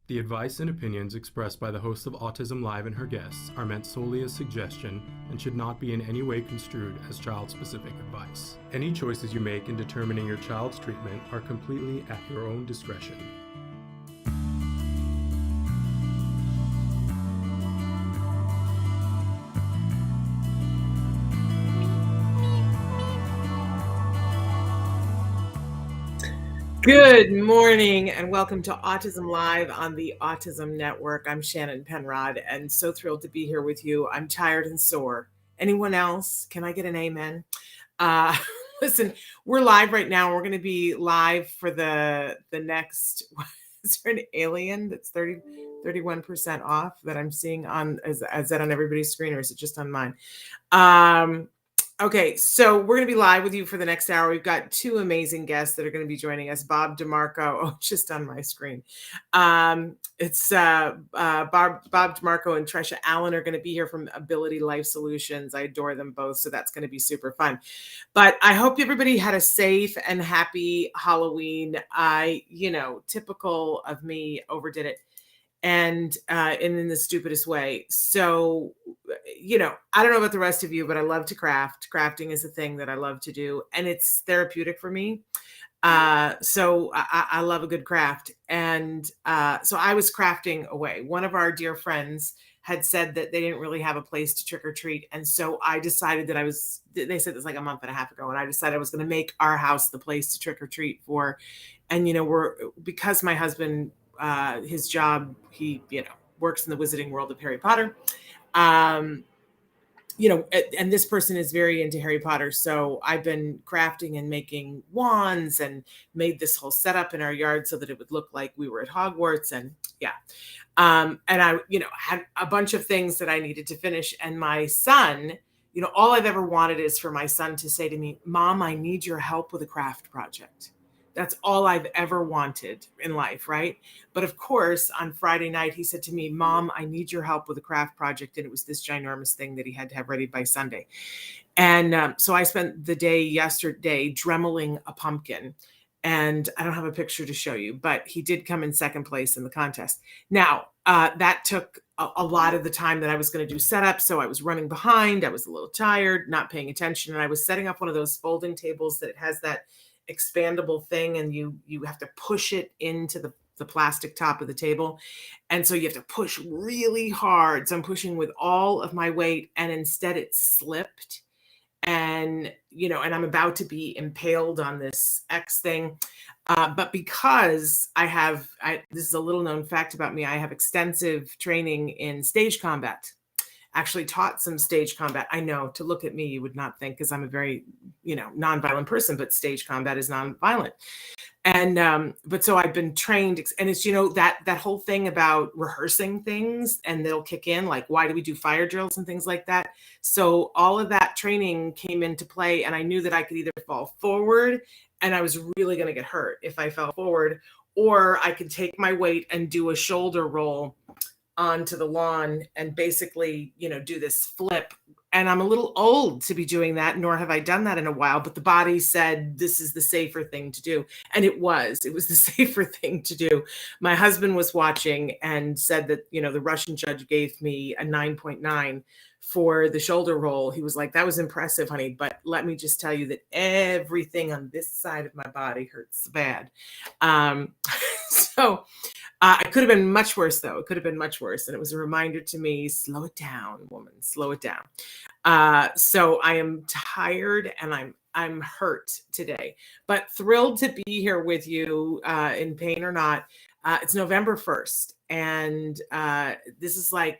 The advice and opinions expressed by the host of Autism Live and her guests are meant solely as suggestion and should not be in any way construed as child-specific advice. Any choices you make in determining your child's treatment are completely at your own discretion. Good morning and welcome to Autism Live on the Autism Network. I'm Shannon Penrod and so thrilled to be here with you. I'm tired and sore. Anyone else? Can I get an amen? Listen, we're live right now. We're going to be live for the next, is there an alien that's 31% off that I'm seeing on, is that on everybody's screen or is it just on mine? Okay, so we're going to be live with you for the next hour. We've got two amazing guests that are going to be joining us. Bob Demarco, oh, just on my screen. It's Bob Demarco and Tresha Allen are going to be here from Ability Life Solutions. I adore them both, so that's going to be super fun. But I hope everybody had a safe and happy Halloween. Typical of me, overdid it. And in the stupidest way. So, I don't know about the rest of you, but I love to craft. Crafting is a thing that I love to do, and it's therapeutic for me. So I love a good craft. And so I was crafting away. One of our dear friends had said that they didn't really have a place to trick or treat. And so I decided that they said this like a month and a half ago, and I decided I was going to make our house the place to trick or treat for. And, because my husband, his job, he, works in the wizarding world of Harry Potter. And this person is very into Harry Potter. So I've been crafting and making wands and made this whole setup in our yard so that it would look like we were at Hogwarts. And and I, had a bunch of things that I needed to finish. And my son, all I've ever wanted is for my son to say to me, "Mom, I need your help with a craft project." That's all I've ever wanted in life, right? But of course, on Friday night, he said to me, "Mom, I need your help with a craft project." And it was this ginormous thing that he had to have ready by Sunday. And so I spent the day yesterday dremeling a pumpkin. And I don't have a picture to show you, but he did come in second place in the contest. Now, that took a lot of the time that I was going to do setup. So I was running behind. I was a little tired, not paying attention. And I was setting up one of those folding tables that has that expandable thing, and you have to push it into the plastic top of the table. And so you have to push really hard. So I'm pushing with all of my weight, and instead it slipped. And, and I'm about to be impaled on this X thing. But because this is a little known fact about me, I have extensive training in stage combat. Actually taught some stage combat. I know, to look at me, you would not think, because I'm a very, nonviolent person, but stage combat is nonviolent. And, but so I've been trained, and it's, that whole thing about rehearsing things, and they'll kick in, like, why do we do fire drills and things like that? So all of that training came into play, and I knew that I could either fall forward, and I was really going to get hurt if I fell forward, or I could take my weight and do a shoulder roll onto the lawn and basically, do this flip. And I'm a little old to be doing that, nor have I done that in a while, but the body said this is the safer thing to do. And it was the safer thing to do. My husband was watching and said that, the Russian judge gave me a 9.9 for the shoulder roll. He was like, "That was impressive, honey, but let me just tell you that everything on this side of my body hurts bad." So it could have been much worse, though. It could have been much worse. And it was a reminder to me, slow it down, woman, slow it down. So I am tired and I'm hurt today, but thrilled to be here with you, in pain or not. It's November 1st. And this is like,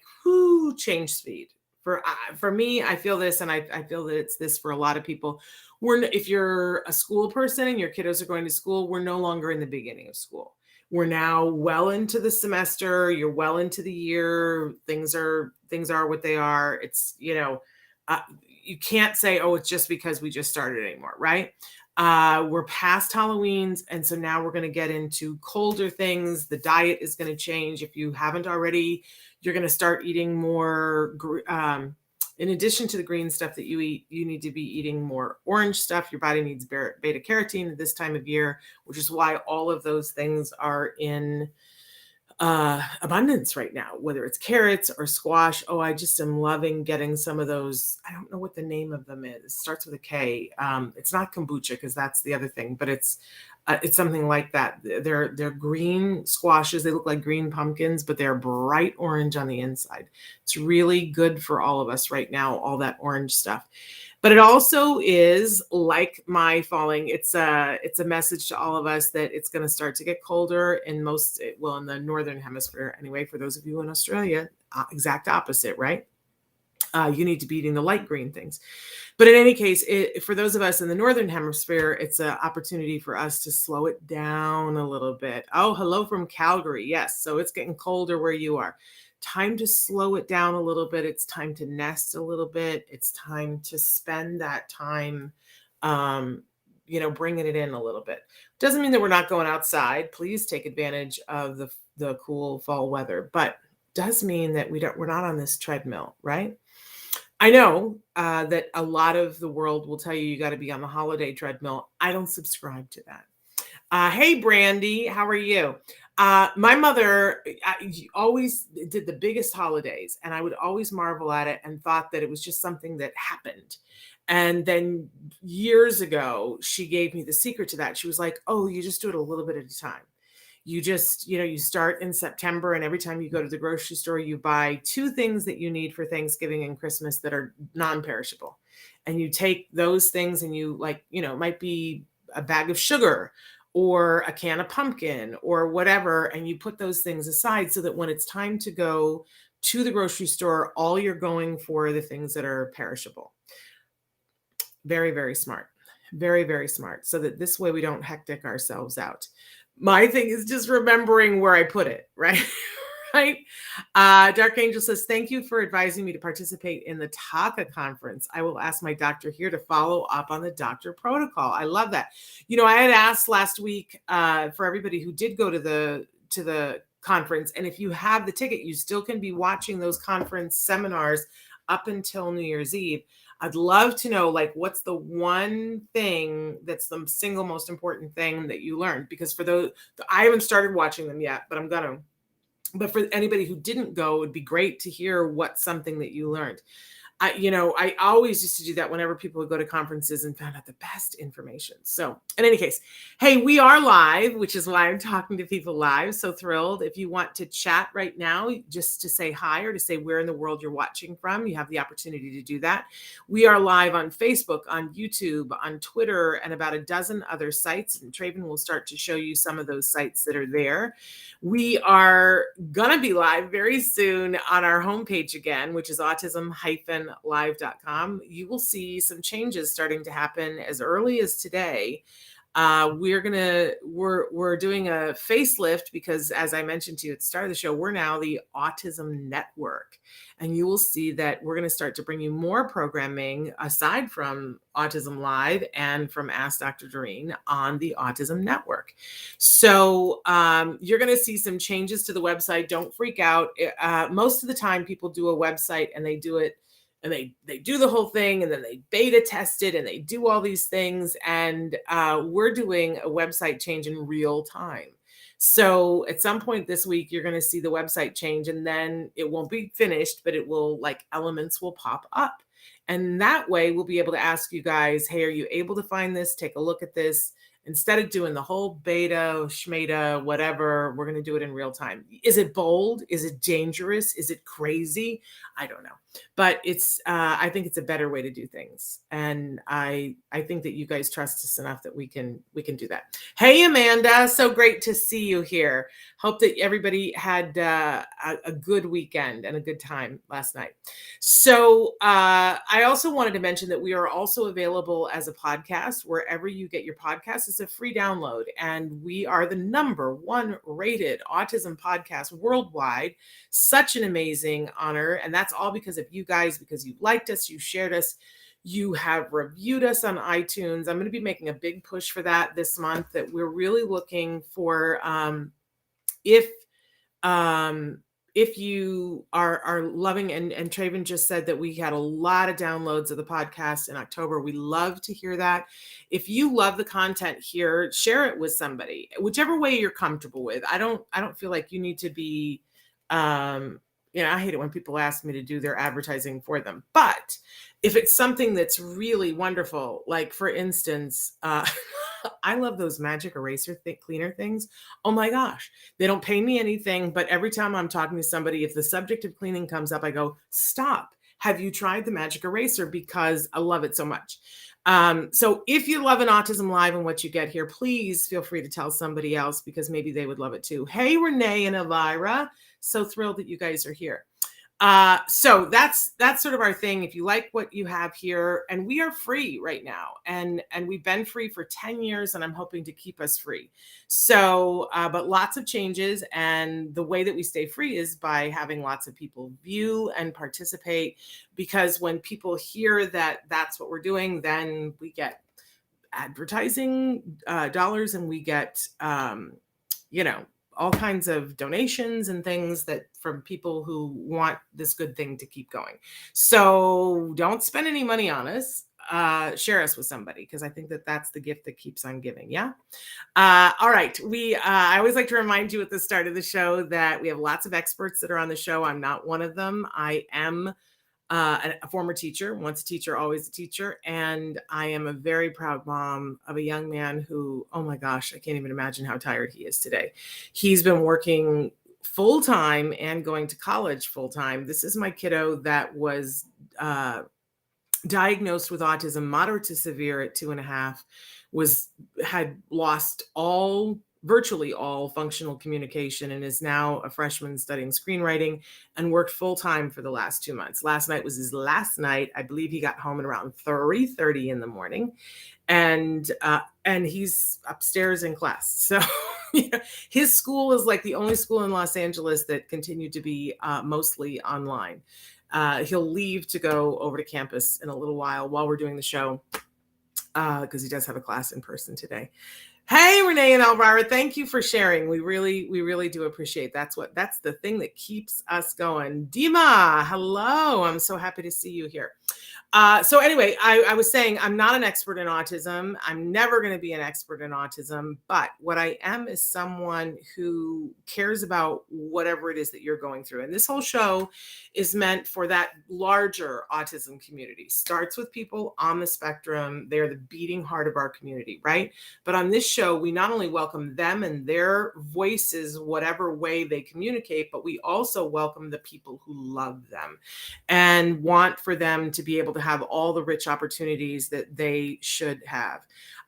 change speed. For me, I feel this, and I feel that it's this for a lot of people. If you're a school person and your kiddos are going to school, we're no longer in the beginning of school. We're now well into the semester. You're well into the year. Things are what they are. It's, you can't say, "Oh, it's just because we just started" anymore, right? We're past Halloween's. And so now we're going to get into colder things. The diet is going to change. If you haven't already, you're going to start eating more, in addition to the green stuff that you eat, you need to be eating more orange stuff. Your body needs beta carotene at this time of year, which is why all of those things are in abundance right now, whether it's carrots or squash. Oh, I just am loving getting some of those. I don't know what the name of them is. It starts with a K. It's not kombucha because that's the other thing, but it's something like that. They're green squashes. They look like green pumpkins, but they're bright orange on the inside. It's really good for all of us right now, all that orange stuff. But it also is like my falling. It's a message to all of us that it's going to start to get colder in most, well, in the northern hemisphere anyway. For those of you in Australia, exact opposite, right? You need to be eating the light green things. But in any case, for those of us in the northern hemisphere, it's an opportunity for us to slow it down a little bit. Oh, hello from Calgary. Yes, so it's getting colder where you are. Time to slow it down a little bit. It's time to nest a little bit. It's time to spend that time, bringing it in a little bit. Doesn't mean that we're not going outside. Please take advantage of the cool fall weather, but does mean that we're not on this treadmill, right? I know that a lot of the world will tell you got to be on the holiday treadmill. I don't subscribe to that. Hey, Brandy, how are you? My mother always did the biggest holidays, and I would always marvel at it and thought that it was just something that happened. And then years ago, she gave me the secret to that. She was like, oh, you just do it a little bit at a time. You just, you start in September, and every time you go to the grocery store, you buy 2 things that you need for Thanksgiving and Christmas that are non-perishable. And you take those things and you it might be a bag of sugar or a can of pumpkin or whatever. And you put those things aside so that when it's time to go to the grocery store, all you're going for are the things that are perishable. Very, very smart. Very, very smart. So that this way we don't hectic ourselves out. My thing is just remembering where I put it, right? Right. Dark Angel says, thank you for advising me to participate in the TACA conference. I will ask my doctor here to follow up on the doctor protocol. I love that. I had asked last week for everybody who did go to the conference. And if you have the ticket, you still can be watching those conference seminars up until New Year's Eve. I'd love to know, what's the one thing that's the single most important thing that you learned? Because for those, I haven't started watching them yet, but I'm going to. But for anybody who didn't go, it would be great to hear what's something that you learned. I always used to do that whenever people would go to conferences and found out the best information. So in any case, hey, we are live, which is why I'm talking to people live. So thrilled. If you want to chat right now, just to say hi or to say where in the world you're watching from, you have the opportunity to do that. We are live on Facebook, on YouTube, on Twitter, and about a dozen other sites. And Traven will start to show you some of those sites that are there. We are going to be live very soon on our homepage again, which is autism-live.com. You will see some changes starting to happen as early as today. We're doing a facelift because, as I mentioned to you at the start of the show, we're now the Autism Network. And you will see that we're going to start to bring you more programming aside from Autism Live and from Ask Dr. Doreen on the Autism Network. So you're going to see some changes to the website. Don't freak out. Most of the time people do a website and they do it and they do the whole thing and then they beta test it and they do all these things. And we're doing a website change in real time. So at some point this week, you're going to see the website change, and then it won't be finished, but it will, elements will pop up. And that way we'll be able to ask you guys, hey, are you able to find this? Take a look at this. Instead of doing the whole beta, schmeta, whatever, we're going to do it in real time. Is it bold? Is it dangerous? Is it crazy? I don't know. But I think it's a better way to do things. And I think that you guys trust us enough that we can do that. Hey, Amanda, so great to see you here. Hope that everybody had a good weekend and a good time last night. So I also wanted to mention that we are also available as a podcast wherever you get your podcasts. It's a free download, and we are the #1 rated autism podcast worldwide. Such an amazing honor, and that's all because of you guys, because you liked us, you shared us, you have reviewed us on iTunes. I'm going to be making a big push for that this month, that we're really looking for if if you are loving, and Traven just said that we had a lot of downloads of the podcast in October. We love to hear that. If you love the content here, share it with somebody, whichever way you're comfortable with. I don't feel like you need to be, I hate it when people ask me to do their advertising for them. But if it's something that's really wonderful, like for instance, I love those magic eraser cleaner things. Oh my gosh, they don't pay me anything, but every time I'm talking to somebody, if the subject of cleaning comes up, I go, stop. Have you tried the magic eraser? Because I love it so much. So if you love an Autism Live and what you get here, please feel free to tell somebody else because maybe they would love it too. Hey, Renee and Elvira. So thrilled that you guys are here. So that's sort of our thing. If you like what you have here, and we are free right now, and we've been free for 10 years, and I'm hoping to keep us free. So, but lots of changes, and the way that we stay free is by having lots of people view and participate, because when people hear that that's what we're doing, then we get advertising dollars, and we get, all kinds of donations and things that from people who want this good thing to keep going. So don't spend any money on us. Share us with somebody, because I think that that's the gift that keeps on giving. Yeah. All right. I always like to remind you at the start of the show that we have lots of experts that are on the show. I'm not one of them. I am a former teacher, once a teacher, always a teacher. And I am a very proud mom of a young man who, oh my gosh, I can't even imagine how tired he is today. He's been working full time and going to college full time. This is my kiddo that was diagnosed with autism, moderate to severe at 2.5, had lost virtually all functional communication, and is now a freshman studying screenwriting, and worked full time for the last 2 months. Last night was his last night. I believe he got home at around 3:30 in the morning, and he's upstairs in class. So his school is like the only school in Los Angeles that continued to be mostly online. He'll leave to go over to campus in a little while we're doing the show, because he does have a class in person today. Hey, Renee and Elvira, thank you for sharing. We really do appreciate. That's the thing that keeps us going. Dima, hello. I'm so happy to see you here. So anyway, I was saying I'm not an expert in autism. I'm never going to be an expert in autism, but what I am is someone who cares about whatever it is that you're going through. And this whole show is meant for that larger autism community. Starts with people on the spectrum. They're the beating heart of our community, right? But on this show, we not only welcome them and their voices, whatever way they communicate, but we also welcome the people who love them and want for them to be able to have all the rich opportunities that they should have.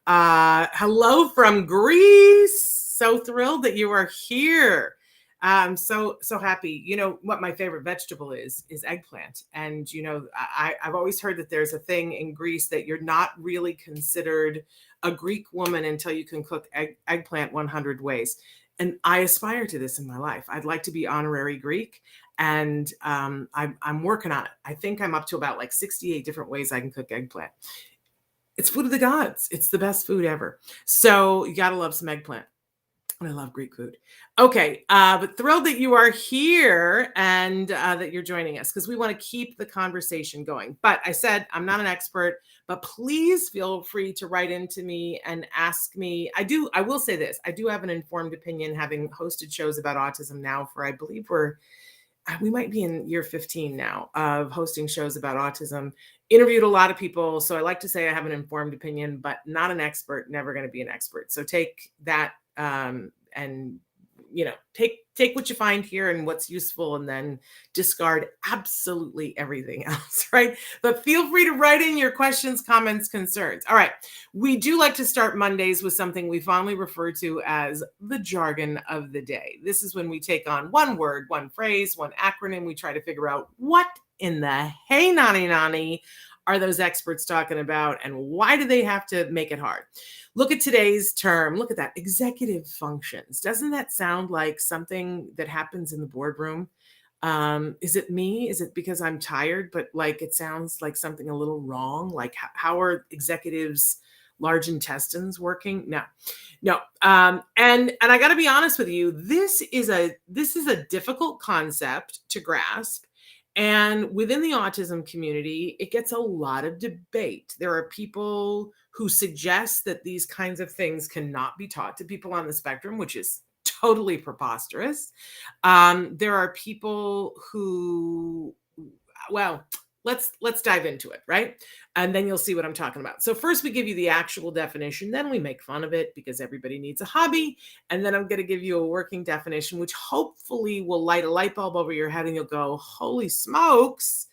Hello from Greece. So thrilled that you are here. I'm so happy. You know what my favorite vegetable is eggplant. And, I've always heard that there's a thing in Greece that you're not really considered a Greek woman until you can cook eggplant 100 ways. And I aspire to this in my life. I'd like to be honorary Greek. And I'm working on it. I think I'm up to about like 68 different ways I can cook eggplant. It's food of the gods. It's the best food ever. So you got to love some eggplant. And I love Greek food. Okay, but thrilled that you are here and that you're joining us, because we want to keep the conversation going. But I said I'm not an expert, but please feel free to write into me and ask me. I will say this. I do have an informed opinion, having hosted shows about autism now for, I believe we might be in year 15 now of hosting shows about autism, interviewed a lot of people. So I like to say I have an informed opinion, but not an expert, never going to be an expert. So take that and take what you find here and what's useful, and then discard absolutely everything else, right? But feel free to write in your questions, comments, concerns. All right. We do like to start Mondays with something we fondly refer to as the jargon of the day. This is when we take on one word, one phrase, one acronym. We try to figure out what in the hey nani are those experts talking about, and why do they have to make it hard? Look at today's term. Look at that, executive functions. Doesn't that sound like something that happens in the boardroom? Is it me? Is it because I'm tired? But like, it sounds like something a little wrong. Like, how are executives large intestines working. No, no. And I got to be honest with you, this is a difficult concept to grasp. And within the autism community, it gets a lot of debate. There are people who suggest that these kinds of things cannot be taught to people on the spectrum, which is totally preposterous. There are people who, well, let's dive into it, right? And then you'll see what I'm talking about. So first we give you the actual definition, then we make fun of it because everybody needs a hobby, and then I'm going to give you a working definition which hopefully will light a light bulb over your head and you'll go, "Holy smokes.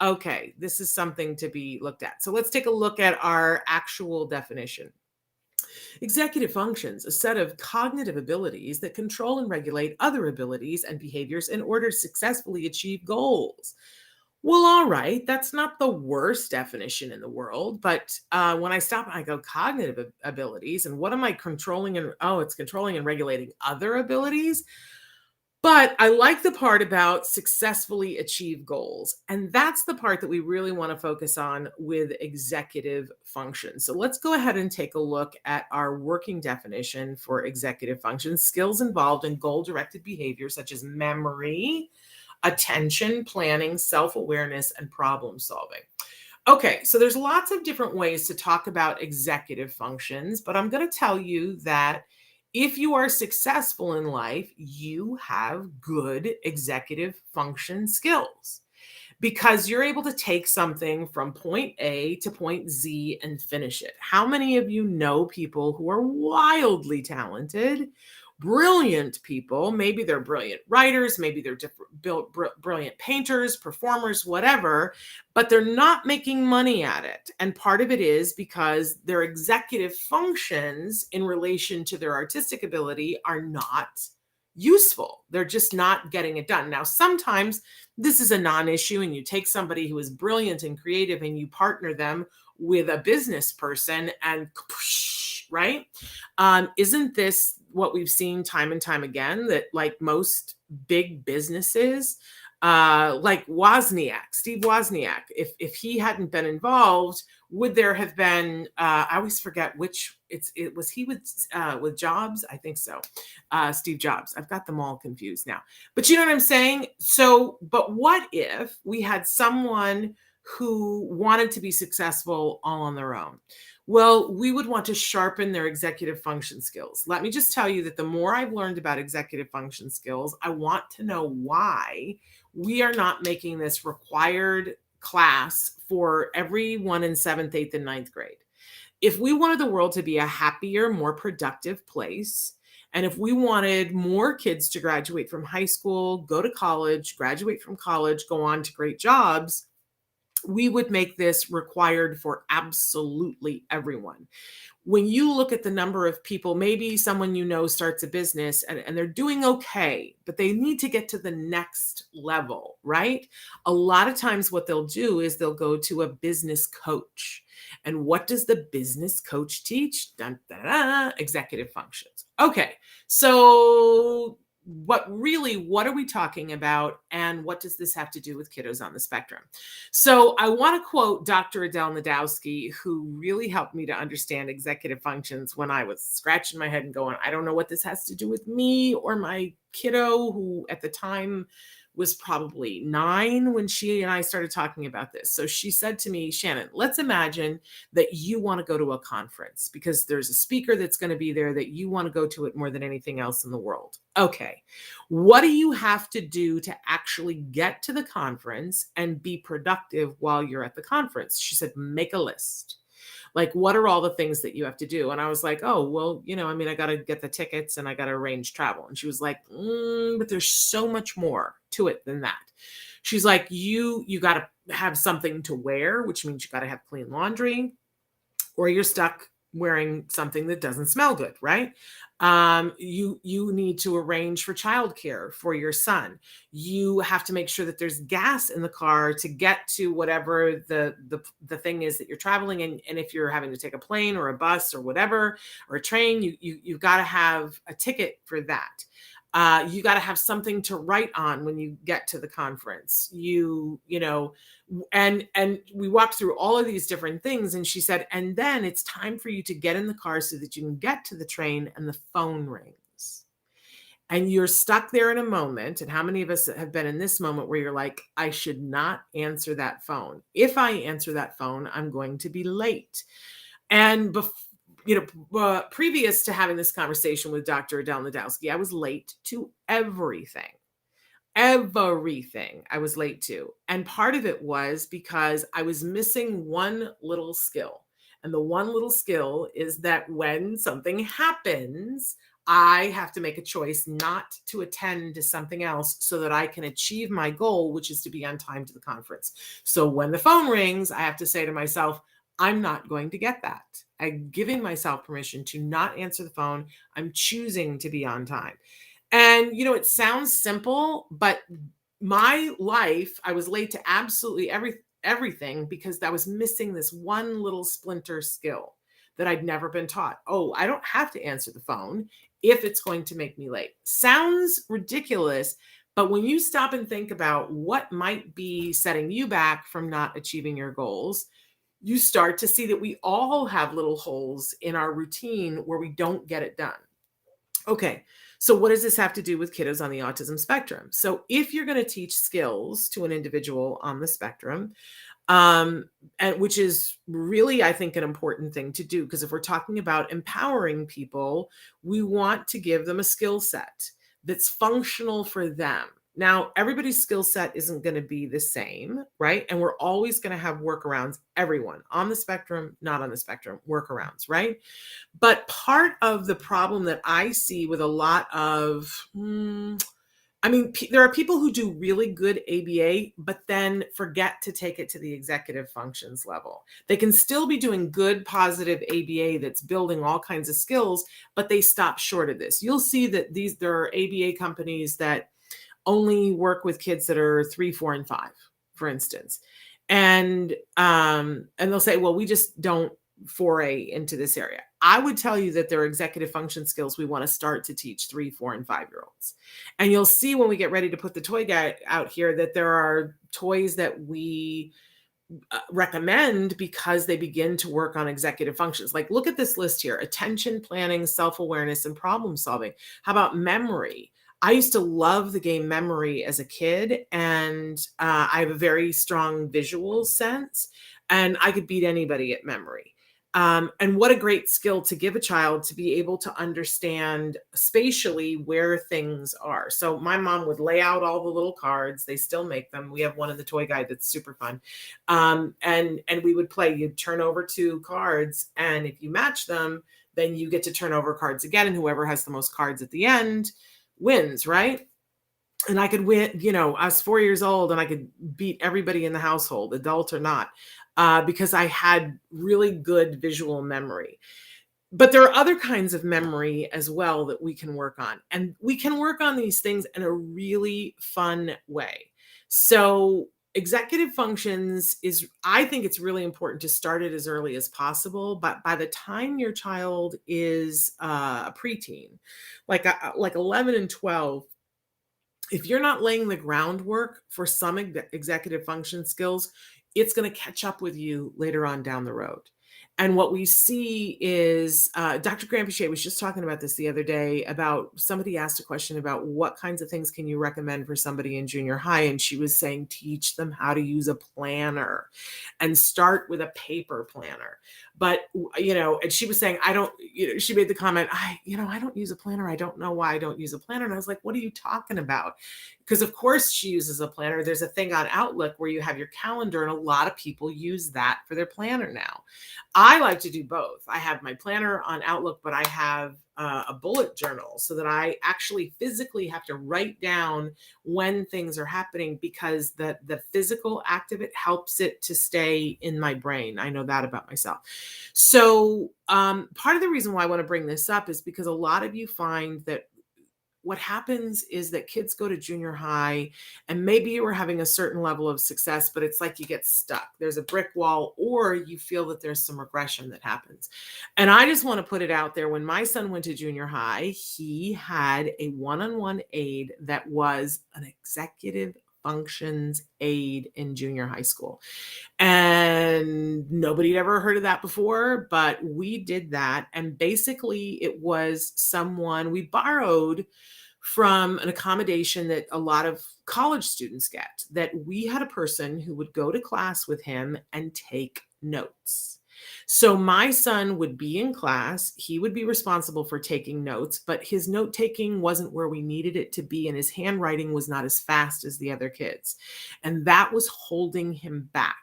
Okay, this is something to be looked at." So let's take a look at our actual definition. Executive functions, a set of cognitive abilities that control and regulate other abilities and behaviors in order to successfully achieve goals. Well, all right, that's not the worst definition in the world, but when I stop and I go cognitive abilities, and what am I controlling? And oh, it's controlling and regulating other abilities. But I like the part about successfully achieve goals. And that's the part that we really want to focus on with executive function. So let's go ahead and take a look at our working definition for executive function: skills involved in goal-directed behavior such as memory, attention, planning, self-awareness, and problem solving. Okay, so there's lots of different ways to talk about executive functions, but I'm going to tell you that if you are successful in life, you have good executive function skills because you're able to take something from point A to point Z and finish it. How many of you know people who are wildly talented, brilliant people? Maybe they're brilliant writers, maybe they're brilliant painters, performers, whatever, but they're not making money at it. And part of it is because their executive functions in relation to their artistic ability are not useful. They're just not getting it done. Now, sometimes this is a non-issue and you take somebody who is brilliant and creative and you partner them with a business person and right? Isn't this what we've seen time and time again, that like most big businesses, like Steve Wozniak, if he hadn't been involved, would there have been, I always forget which, it was he with Jobs? I think so. Steve Jobs. I've got them all confused now. But you know what I'm saying? So, but what if we had someone who wanted to be successful all on their own? Well, we would want to sharpen their executive function skills. Let me just tell you that the more I've learned about executive function skills, I want to know why we are not making this required class for everyone in 7th, 8th, and 9th grade. If we wanted the world to be a happier, more productive place, and if we wanted more kids to graduate from high school, go to college, graduate from college, go on to great jobs, we would make this required for absolutely everyone. When you look at the number of people, maybe someone you know starts a business and they're doing okay, but they need to get to the next level, right? A lot of times what they'll do is they'll go to a business coach. And what does the business coach teach? Dun, dun, dun, executive functions. Okay, so what are we talking about, and what does this have to do with kiddos on the spectrum? So I want to quote Dr. Adele Nadowski, who really helped me to understand executive functions when I was scratching my head and going, I don't know what this has to do with me or my kiddo, who at the time was probably 9 when she and I started talking about this. So she said to me, Shannon, let's imagine that you want to go to a conference because there's a speaker that's going to be there that you want to go to it more than anything else in the world. Okay, what do you have to do to actually get to the conference and be productive while you're at the conference? She said, make a list. Like, what are all the things that you have to do? And I was like, oh, well, I got to get the tickets and I got to arrange travel. And she was like, but there's so much more to it than that. She's like, you got to have something to wear, which means you got to have clean laundry, or you're stuck wearing something that doesn't smell good, right? You need to arrange for childcare for your son. You have to make sure that there's gas in the car to get to whatever the thing is that you're traveling in. And if you're having to take a plane or a bus or whatever, or a train, you've got to have a ticket for that. You got to have something to write on when you get to the conference. And we walked through all of these different things. And she said, and then it's time for you to get in the car so that you can get to the train and the phone rings. And you're stuck there in a moment. And how many of us have been in this moment where you're like, I should not answer that phone. If I answer that phone, I'm going to be late. And previous to having this conversation with Dr. Adele Nadowski, I was late to everything. Everything I was late to. And part of it was because I was missing one little skill. And the one little skill is that when something happens, I have to make a choice not to attend to something else so that I can achieve my goal, which is to be on time to the conference. So when the phone rings, I have to say to myself, I'm not going to get that. I'm giving myself permission to not answer the phone. I'm choosing to be on time. And, it sounds simple, but my life, I was late to absolutely everything because I was missing this one little splinter skill that I'd never been taught. Oh, I don't have to answer the phone if it's going to make me late. Sounds ridiculous, but when you stop and think about what might be setting you back from not achieving your goals, you start to see that we all have little holes in our routine where we don't get it done. Okay, so what does this have to do with kiddos on the autism spectrum? So if you're going to teach skills to an individual on the spectrum, and which is really, I think, an important thing to do, because if we're talking about empowering people, we want to give them a skill set that's functional for them. Now, everybody's skill set isn't going to be the same, right? And we're always going to have workarounds, everyone on the spectrum, not on the spectrum, workarounds, right? But part of the problem that I see with a lot of, there are people who do really good ABA, but then forget to take it to the executive functions level. They can still be doing good, positive ABA that's building all kinds of skills, but they stop short of this. You'll see that there are ABA companies that only work with kids that are 3, 4, and 5, for instance. And they'll say, well, we just don't foray into this area. I would tell you that there are executive function skills we want to start to teach 3, 4, and 5-year-olds. And you'll see when we get ready to put the toy guide out here that there are toys that we recommend because they begin to work on executive functions. Like, look at this list here: attention, planning, self-awareness, and problem solving. How about memory? I used to love the game Memory as a kid, and I have a very strong visual sense, and I could beat anybody at Memory. And what a great skill to give a child to be able to understand spatially where things are. So my mom would lay out all the little cards. They still make them. We have one in the toy guide that's super fun. And we would play. You'd turn over 2 cards, and if you match them, then you get to turn over cards again, and whoever has the most cards at the end wins, right? And I could win, I was 4 years old and I could beat everybody in the household, adult or not, because I had really good visual memory. But there are other kinds of memory as well that we can work on. And we can work on these things in a really fun way. So executive functions I think it's really important to start it as early as possible. But by the time your child is a preteen, like 11 and 12, if you're not laying the groundwork for some executive function skills, it's going to catch up with you later on down the road. And what we see is Dr. Grandpichet was just talking about this the other day, about somebody asked a question about what kinds of things can you recommend for somebody in junior high. And she was saying, teach them how to use a planner and start with a paper planner. But, and she was saying, she made the comment, I don't use a planner. I don't know why I don't use a planner. And I was like, what are you talking about? Because of course she uses a planner. There's a thing on Outlook where you have your calendar, and a lot of people use that for their planner now. I like to do both. I have my planner on Outlook, but I have a bullet journal so that I actually physically have to write down when things are happening, because the physical act of it helps it to stay in my brain. I know that about myself. So part of the reason why I want to bring this up is because a lot of you find that what happens is that kids go to junior high and maybe you were having a certain level of success, but it's like you get stuck. There's a brick wall, or you feel that there's some regression that happens. And I just want to put it out there. When my son went to junior high, he had a one-on-one aide that was an executive functions aide in junior high school. And nobody had ever heard of that before, but we did that. And basically, it was someone we borrowed from an accommodation that a lot of college students get, that we had a person who would go to class with him and take notes. So my son would be in class, he would be responsible for taking notes, but his note taking wasn't where we needed it to be, and his handwriting was not as fast as the other kids. And that was holding him back.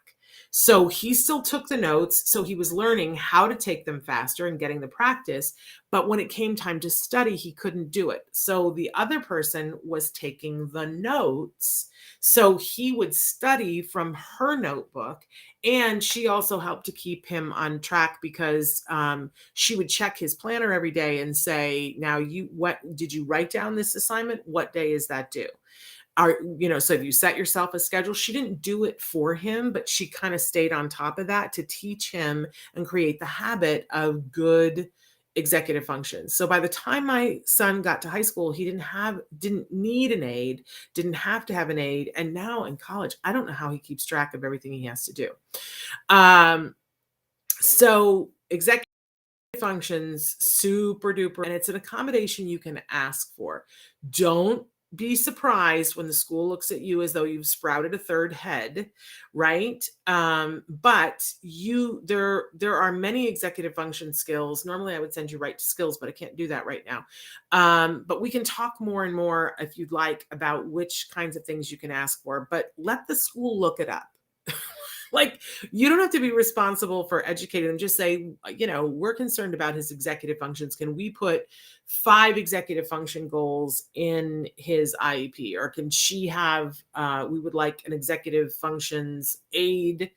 So he still took the notes. So he was learning how to take them faster and getting the practice. But when it came time to study, he couldn't do it. So the other person was taking the notes. So he would study from her notebook. And she also helped to keep him on track because she would check his planner every day and say, now what did you write down this assignment? What day is that due? So if you set yourself a schedule, she didn't do it for him, but she kind of stayed on top of that to teach him and create the habit of good executive functions. So by the time my son got to high school, he didn't need an aide, didn't have to have an aide. And now in college, I don't know how he keeps track of everything he has to do. So executive functions, super duper, and it's an accommodation you can ask for. Don't be surprised when the school looks at you as though you've sprouted a third head, right? But there are many executive function skills. Normally I would send you right to skills, but I can't do that right now. But we can talk more and more if you'd like about which kinds of things you can ask for, but let the school look it up. Like, you don't have to be responsible for educating them. Just say, we're concerned about his executive functions. Can we put 5 executive function goals in his IEP? Or can she have, we would like an executive functions aid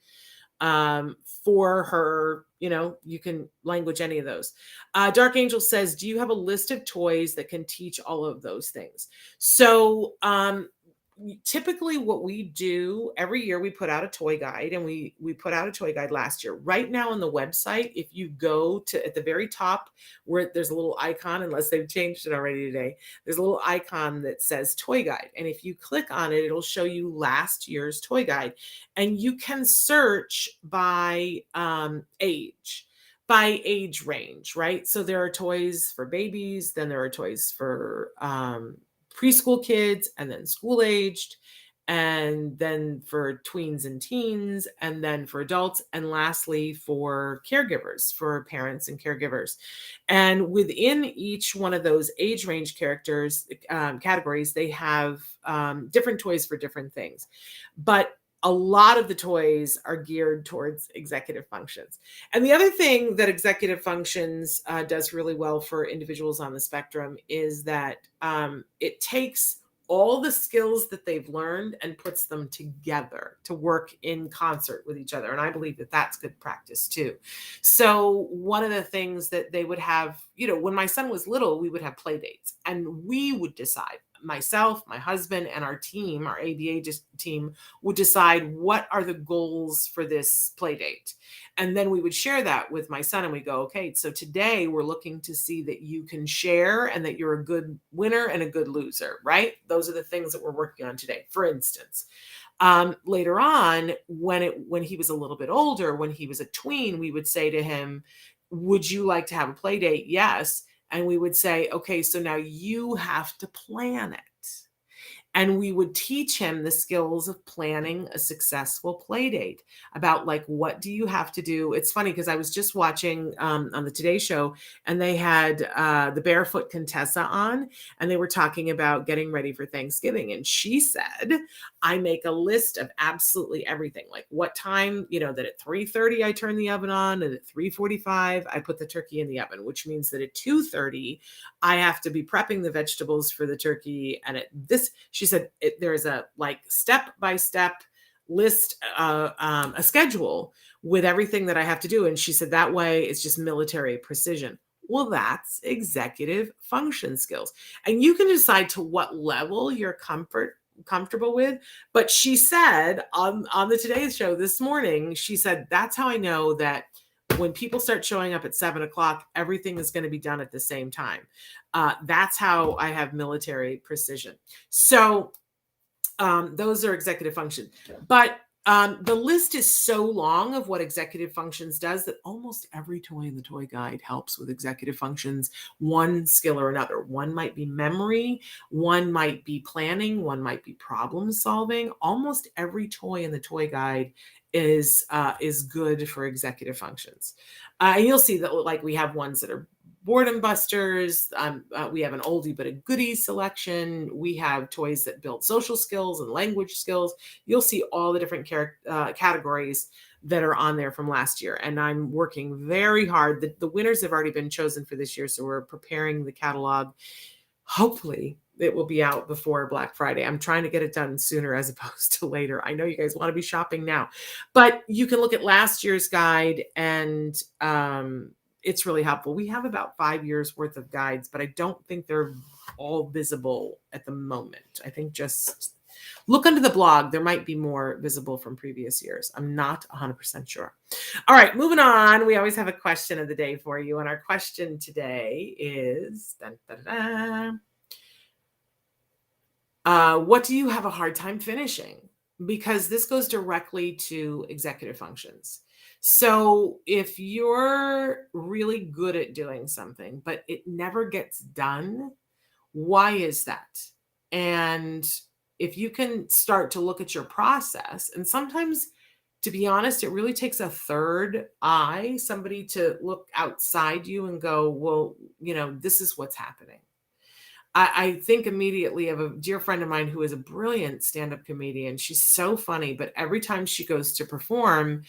for her. You can language any of those. Dark Angel says, do you have a list of toys that can teach all of those things? So, typically what we do every year, we put out a toy guide, and we put out a toy guide last year. Right now on the website, if you go to at the very top where there's a little icon, unless they've changed it already today, there's a little icon that says toy guide. And if you click on it, it'll show you last year's toy guide, and you can search by age range, right? So there are toys for babies, then there are toys for preschool kids, and then school aged, and then for tweens and teens, and then for adults, and lastly for caregivers, for parents and caregivers. And within each one of those age range categories, they have different toys for different things. But a lot of the toys are geared towards executive functions. And the other thing that executive functions does really well for individuals on the spectrum is that it takes all the skills that they've learned and puts them together to work in concert with each other. And I believe that that's good practice too. So one of the things that they would have, when my son was little, we would have play dates, and we would decide, myself, my husband, and our team, our ABA team, would decide what are the goals for this play date. And then we would share that with my son, and we go, okay, so today we're looking to see that you can share and that you're a good winner and a good loser, right? Those are the things that we're working on today. For instance, later on, when he was a little bit older, when he was a tween, we would say to him, would you like to have a play date? Yes. And we would say, okay, so now you have to plan it. And we would teach him the skills of planning a successful play date, about like, what do you have to do? It's funny because I was just watching on the Today Show, and they had the Barefoot Contessa on, and they were talking about getting ready for Thanksgiving. And she said, I make a list of absolutely everything, like what time, that at 3:30 I turn the oven on, and at 3:45 I put the turkey in the oven, which means that at 2:30 I have to be prepping the vegetables for the turkey. And at this, she said, there's a step-by-step list, a schedule with everything that I have to do. And she said, that way it's just military precision. Well, that's executive function skills. And you can decide to what level you're comfortable with. But she said on the Today Show this morning, she said, that's how I know that when people start showing up at 7 o'clock, everything is going to be done at the same time. That's how I have military precision. So those are executive function. But the list is so long of what executive functions does that almost every toy in the toy guide helps with executive functions, one skill or another. One might be memory, one might be planning, one might be problem solving. Almost every toy in the toy guide is good for executive functions. And you'll see that like we have ones that are boredom busters. We have an oldie but a goodie selection. We have toys that build social skills and language skills. You'll see all the different categories that are on there from last year. And I'm working very hard. The winners have already been chosen for this year. So we're preparing the catalog. Hopefully it will be out before Black Friday. I'm trying to get it done sooner as opposed to later. I know you guys want to be shopping now, but you can look at last year's guide and it's really helpful. We have about 5 years worth of guides, but I don't think they're all visible at the moment. I think just look under the blog. There might be more visible from previous years. I'm not 100% sure. All right, moving on. We always have a question of the day for you. And our question today is, what do you have a hard time finishing? Because this goes directly to executive functions. So if you're really good at doing something, but it never gets done, why is that? And if you can start to look at your process, and sometimes, to be honest, it really takes a third eye, somebody to look outside you and go, well, this is what's happening. I think immediately of a dear friend of mine who is a brilliant stand-up comedian. She's so funny, but every time she goes to perform,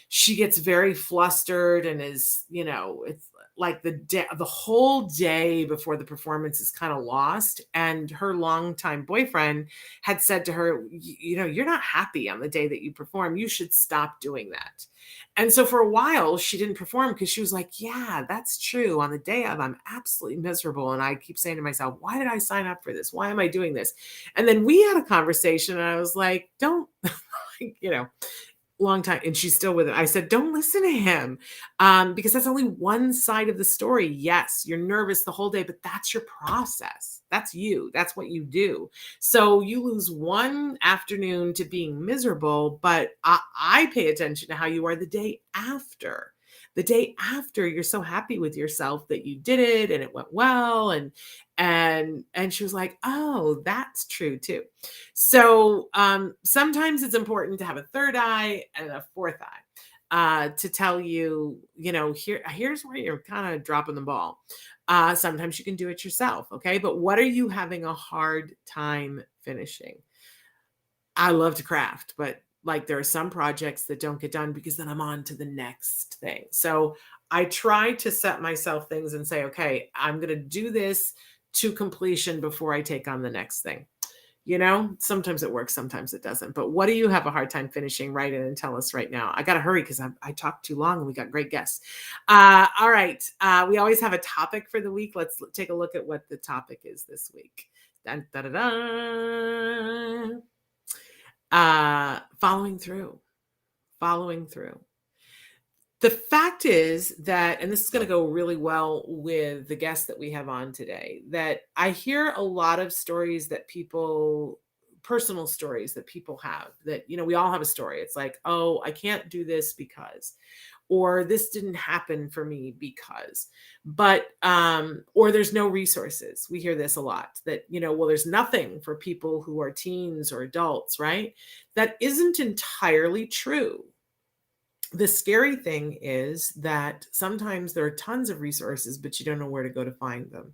she gets very flustered and is, it's like the whole day before the performance is kind of lost. And her longtime boyfriend had said to her, you're not happy on the day that you perform. You should stop doing that. And so for a while, she didn't perform because she was like, yeah, that's true. On the day of, I'm absolutely miserable. And I keep saying to myself, why did I sign up for this? Why am I doing this? And then we had a conversation and I was like, don't, long time. And she's still with it. I said, don't listen to him because that's only one side of the story. Yes, you're nervous the whole day, but that's your process. That's you. That's what you do. So you lose one afternoon to being miserable, but I pay attention to how you are the day after. The day after, you're so happy with yourself that you did it and it went well. And she was like, oh, that's true too. So sometimes it's important to have a third eye and a fourth eye to tell you, here's where you're kind of dropping the ball. Sometimes you can do it yourself. Okay. But what are you having a hard time finishing? I love to craft, but like there are some projects that don't get done because then I'm on to the next thing. So I try to set myself things and say, okay, I'm going to do this to completion before I take on the next thing. Sometimes it works, sometimes it doesn't. But what do you have a hard time finishing? Write in and tell us right now. I got to hurry because I talked too long and we got great guests. All right. We always have a topic for the week. Let's take a look at what the topic is this week. Dun, da, da, da. Following through. The fact is that, and this is going to go really well with the guests that we have on today, that I hear a lot of stories that personal stories that people have that, we all have a story. It's like, oh, I can't do this because, or this didn't happen for me because, but, or there's no resources. We hear this a lot that, well, there's nothing for people who are teens or adults, right? That isn't entirely true. The scary thing is that sometimes there are tons of resources, but you don't know where to go to find them.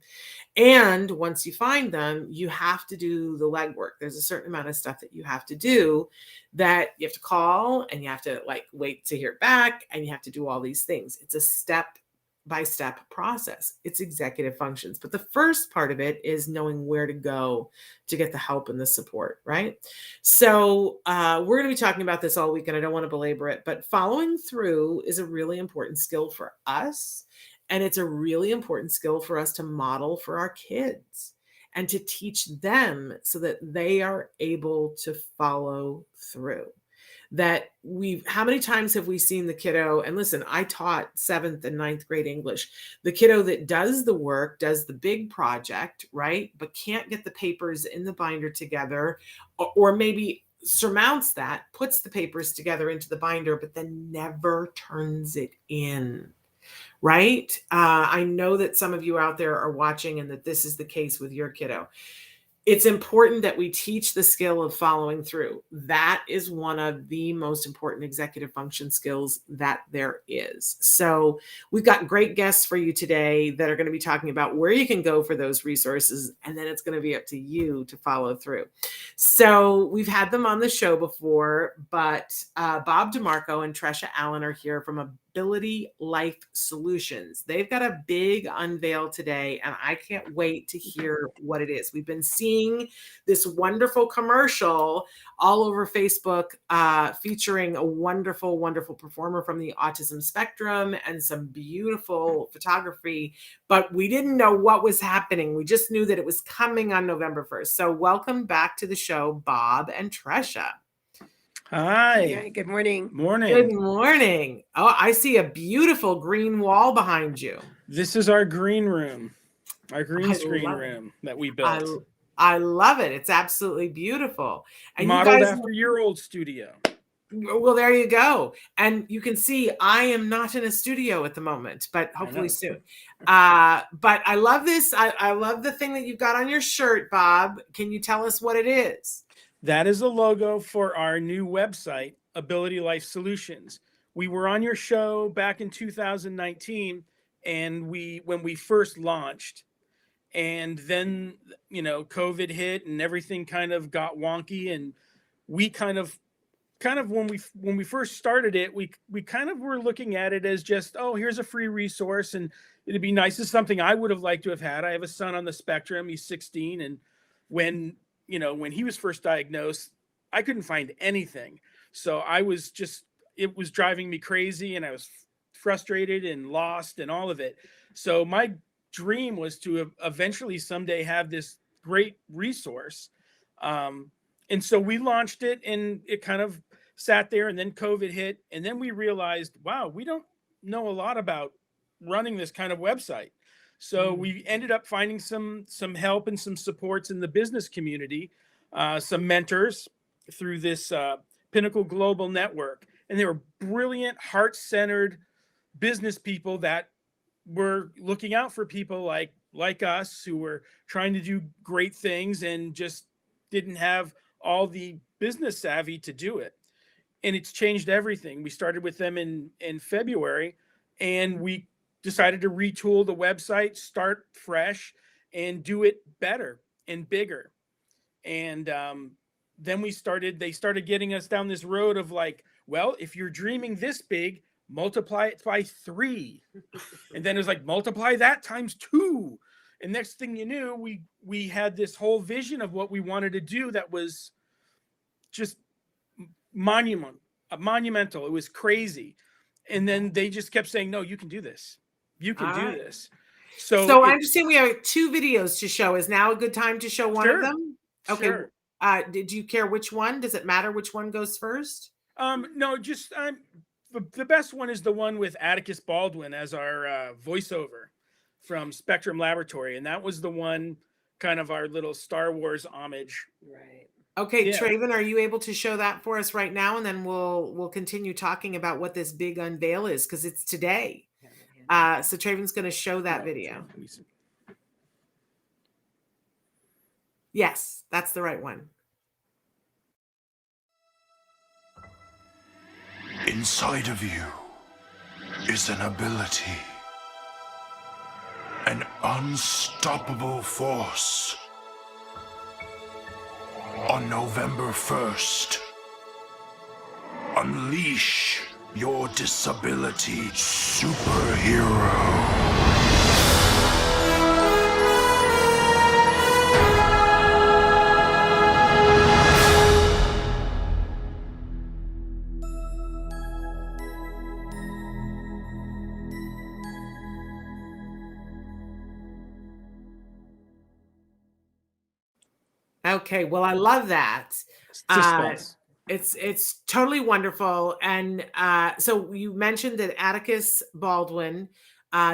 And once you find them, you have to do the legwork. There's a certain amount of stuff that you have to do, that you have to call and you have to wait to hear back and you have to do all these things. It's a step-by-step process. It's executive functions. But the first part of it is knowing where to go to get the help and the support, right? So we're going to be talking about this all week and I don't want to belabor it, but following through is a really important skill for us. And it's a really important skill for us to model for our kids and to teach them so that they are able to follow through. How many times have we seen the kiddo? And listen, I taught 7th and 9th grade English. The kiddo that does the work, does the big project, right? But can't get the papers in the binder together, or maybe surmounts that, puts the papers together into the binder, but then never turns it in. Right? I know that some of you out there are watching and that this is the case with your kiddo. It's important that we teach the skill of following through. That is one of the most important executive function skills that there is. So we've got great guests for you today that are going to be talking about where you can go for those resources, and then it's going to be up to you to follow through. So we've had them on the show before, but Bob Demarco and Tresha Allen are here from autism-live Solutions. They've got a big unveil today, and I can't wait to hear what it is. We've been seeing this wonderful commercial all over Facebook featuring a wonderful, wonderful performer from the autism spectrum and some beautiful photography, but we didn't know what was happening. We just knew that it was coming on November 1st. So welcome back to the show, Bob and Tresha. Hi. Good morning. Good morning. Oh, I see a beautiful green wall behind you. This is our green room, our green screen room that we built. I love it. It's absolutely beautiful. And modeled after your old studio. Well, there you go. And you can see I am not in a studio at the moment, but hopefully soon. But I love this. I love the thing that you've got on your shirt, Bob. Can you tell us what it is? That is a logo for our new website, autism-live Solutions. We were on your show back in 2019, and when we first launched, and then COVID hit and everything kind of got wonky, and we kind of when we first started it, we kind of were looking at it as just, oh, here's a free resource, and it'd be nice. It's something I would have liked to have had. I have a son on the spectrum. He's 16, and when he was first diagnosed, I couldn't find anything. So it was driving me crazy, and I was frustrated and lost and all of it. So my dream was to eventually someday have this great resource. And so we launched it, and it kind of sat there, and then COVID hit. And then we realized, wow, we don't know a lot about running this kind of website. So we ended up finding some help and some supports in the business community, some mentors through this Pinnacle Global Network. And they were brilliant, heart-centered business people that were looking out for people like us who were trying to do great things and just didn't have all the business savvy to do it. And it's changed everything. We started with them in February, and we decided to retool the website, start fresh, and do it better and bigger. And then they started getting us down this road of like, well, if you're dreaming this big, multiply it by 3. And then it was like, multiply that times 2. And next thing you knew, we had this whole vision of what we wanted to do that was just monumental. It was crazy. And then they just kept saying, no, you can do this. You can do this. So I understand we have 2 videos to show. Is now a good time to show one of them? Okay. Sure. Did you care which one? Does it matter which one goes first? No, just the best one is the one with Atticus Baldwin as our voiceover from Spectrum Laboratory. And that was the one, kind of our little Star Wars homage. Right. Okay, yeah. Traven, are you able to show that for us right now? And then we'll continue talking about what this big unveil is, because it's today. So Traven's going to show that video. Yes, that's the right one. Inside of you is an ability, an unstoppable force. On November 1st, unleash your disability superhero. Okay, well, I love that. Uh, Suspense. it's totally wonderful. And so you mentioned that Atticus Baldwin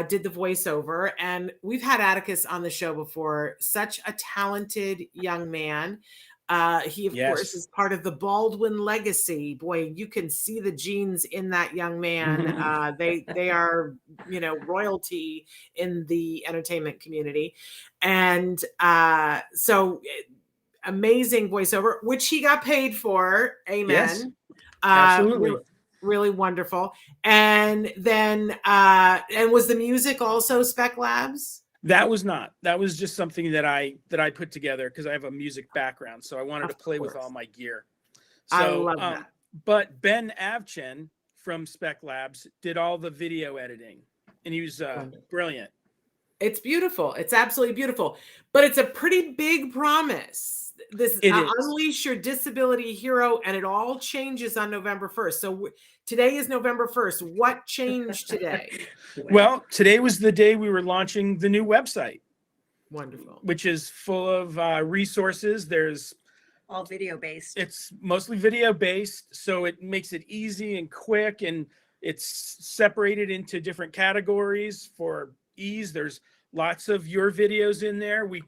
did the voiceover, and we've had Atticus on the show before. Such a talented young man. He, of course, Yes. is part of the Baldwin legacy. Boy, you can see the genes in that young man. They are, royalty in the entertainment community, and amazing voiceover, which he got paid for. Yes, Amen. absolutely. Really wonderful. And then, and was the music also Spec Labs? That was not. That was just something that I put together because I have a music background, so I wanted to Of play with course. all my gear. I So, love that. but Ben Avchen from Spec Labs did all the video editing, and he was brilliant. It's beautiful. It's absolutely beautiful, but it's a pretty big promise. This It is. Unleash Your Disability Hero, and it all changes on November 1st. So today is November 1st. What changed today? Well, today was the day we were launching the new website. Wonderful. Which is full of resources. There's all video based. It's mostly video based, so it makes it easy and quick, and it's separated into different categories for ease. There's lots of your videos in there. We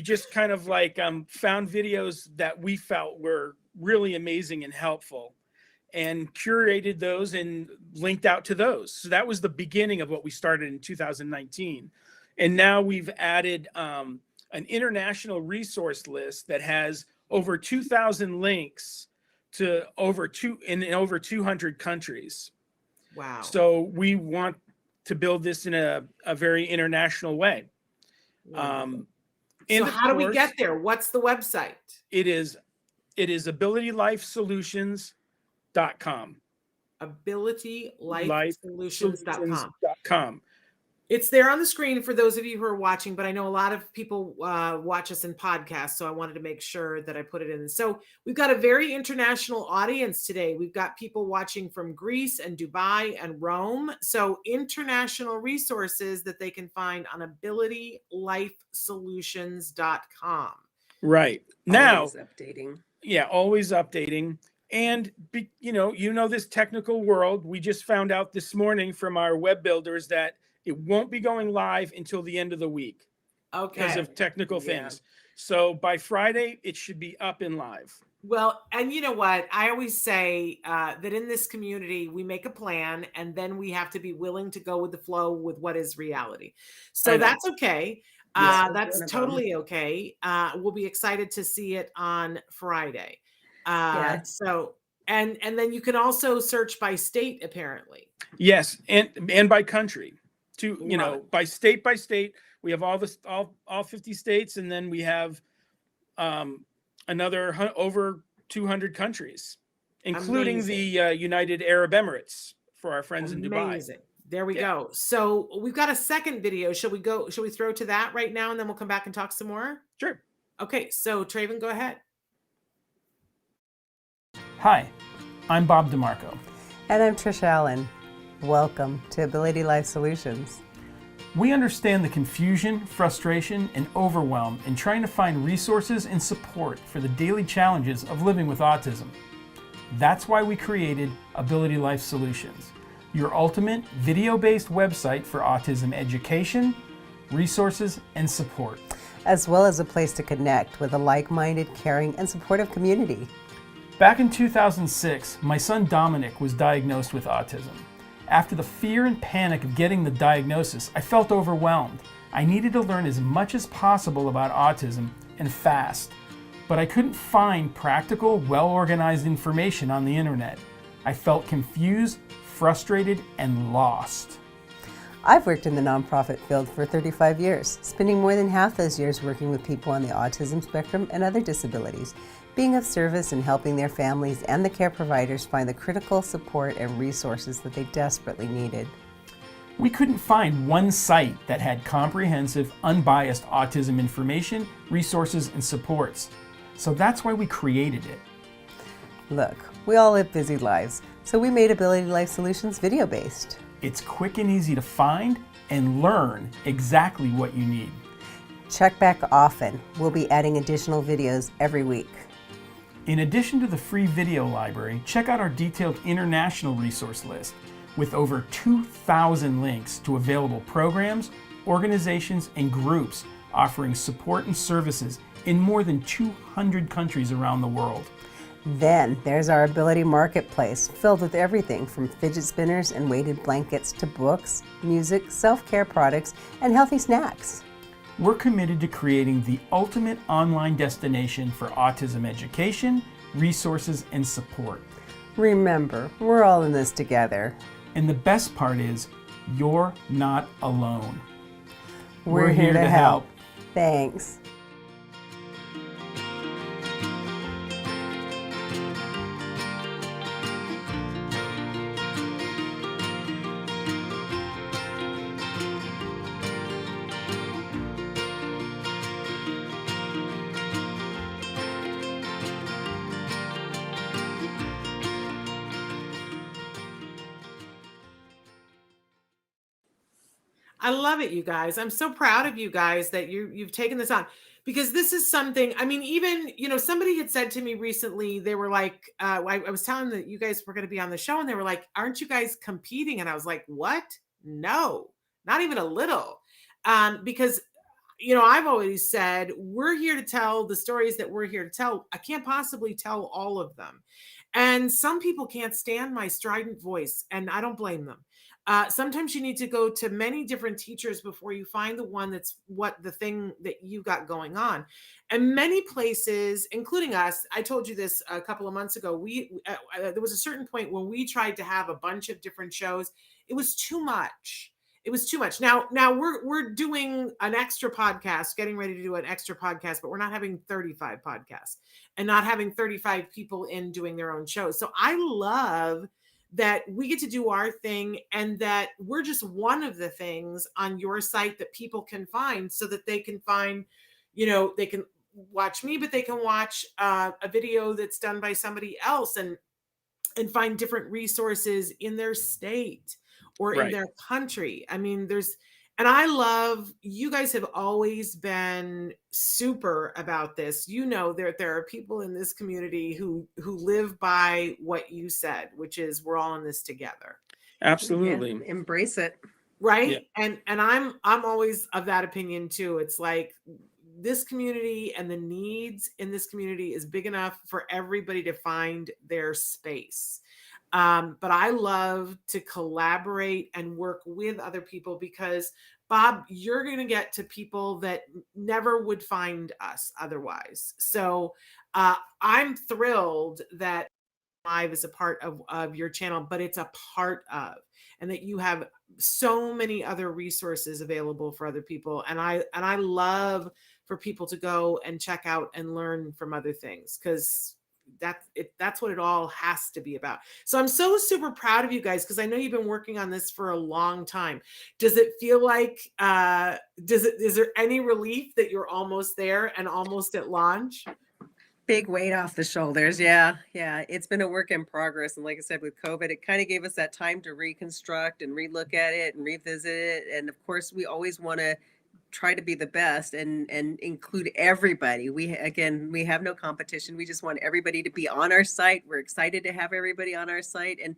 just kind of like found videos that we felt were really amazing and helpful, and curated those and linked out to those. So that was the beginning of what we started in 2019. And now we've added an international resource list that has over 2,000 links to over 200 countries. Wow. So we want to build this in a very international way. So and how do we course, get there? What's the website? It is AbilityLifeSolutions.com. AbilityLifeSolutions.com. It's there on the screen for those of you who are watching, but I know a lot of people watch us in podcasts, so I wanted to make sure that I put it in. So we've got a very international audience today. We've got people watching from Greece and Dubai and Rome. So international resources that they can find on AbilityLifeSolutions.com. Right. Now, always updating. Yeah, always updating. And, this technical world, we just found out this morning from our web builders that it won't be going live until the end of the week. Okay. Because of technical things. So by Friday, it should be up and live. Well, and you know what? I always say that in this community, we make a plan and then we have to be willing to go with the flow with what is reality. So that's okay. That's totally okay. We'll be excited to see it on Friday. So, and then you can also search by state, apparently. Yes. And by country. By state, we have all 50 states, and then we have another over 200 countries, including the United Arab Emirates for our friends in Dubai. Amazing. There we go. So we've got a second video. Shall we throw to that right now, and then we'll come back and talk some more? Sure. Okay. So Traven, go ahead. Hi, I'm Bob Demarco. And I'm Tresha Allen. Welcome to Ability Life Solutions. We understand the confusion, frustration, and overwhelm in trying to find resources and support for the daily challenges of living with autism. That's why we created Ability Life Solutions, your ultimate video-based website for autism education, resources, and support. As well as a place to connect with a like-minded, caring, and supportive community. Back in 2006, my son Dominic was diagnosed with autism. After the fear and panic of getting the diagnosis, I felt overwhelmed. I needed to learn as much as possible about autism and fast, but I couldn't find practical, well-organized information on the internet. I felt confused, frustrated, and lost. I've worked in the nonprofit field for 35 years, spending more than half those years working with people on the autism spectrum and other disabilities, being of service and helping their families and the care providers find the critical support and resources that they desperately needed. We couldn't find one site that had comprehensive, unbiased autism information, resources, and supports. So that's why we created it. Look, we all live busy lives, so we made Ability Life Solutions video-based. It's quick and easy to find and learn exactly what you need. Check back often. We'll be adding additional videos every week. In addition to the free video library, check out our detailed international resource list with over 2,000 links to available programs, organizations, and groups offering support and services in more than 200 countries around the world. Then there's our Ability Marketplace, filled with everything from fidget spinners and weighted blankets to books, music, self-care products, and healthy snacks. We're committed to creating the ultimate online destination for autism education, resources, and support. Remember, we're all in this together. And the best part is, you're not alone. We're here to help. Thanks. I love it, you guys. I'm so proud of you guys that you've taken this on, because this is something, I mean, even, somebody had said to me recently, they were like, I was telling them that you guys were going to be on the show, and they were like, aren't you guys competing? And I was like, what? No, not even a little. Because, I've always said, we're here to tell the stories that we're here to tell. I can't possibly tell all of them. And some people can't stand my strident voice, and I don't blame them. Sometimes you need to go to many different teachers before you find the one that's the thing that you got going on. And many places, including us, I told you this a couple of months ago, there was a certain point when we tried to have a bunch of different shows. It was too much. It was too much. Now we're doing an extra podcast, getting ready to do an extra podcast, but we're not having 35 podcasts and not having 35 people in doing their own shows. So I love that we get to do our thing, and that we're just one of the things on your site that people can find, so that they can find, they can watch me, but they can watch a video that's done by somebody else, and find different resources in their state or in their country. I mean, and I love, you guys have always been super about this. There are people in this community who live by what you said, which is, we're all in this together. Absolutely. Yeah, embrace it. Right. Yeah. And I'm always of that opinion too. It's like, this community and the needs in this community is big enough for everybody to find their space. But I love to collaborate and work with other people, because Bob, you're going to get to people that never would find us otherwise. So I'm thrilled that Live is a part of your channel, but it's a part of, and that you have so many other resources available for other people. And I love for people to go and check out and learn from other things, because that's what it all has to be about. So I'm so super proud of you guys, because I know you've been working on this for a long time. Does it feel like is there any relief that you're almost there and almost at launch? Big weight off the shoulders. Yeah. It's been a work in progress. And like I said, with COVID, it kind of gave us that time to reconstruct and relook at it and revisit it. And of course, we always want to try to be the best and include everybody. We have no competition. We just want everybody to be on our site. We're excited to have everybody on our site, and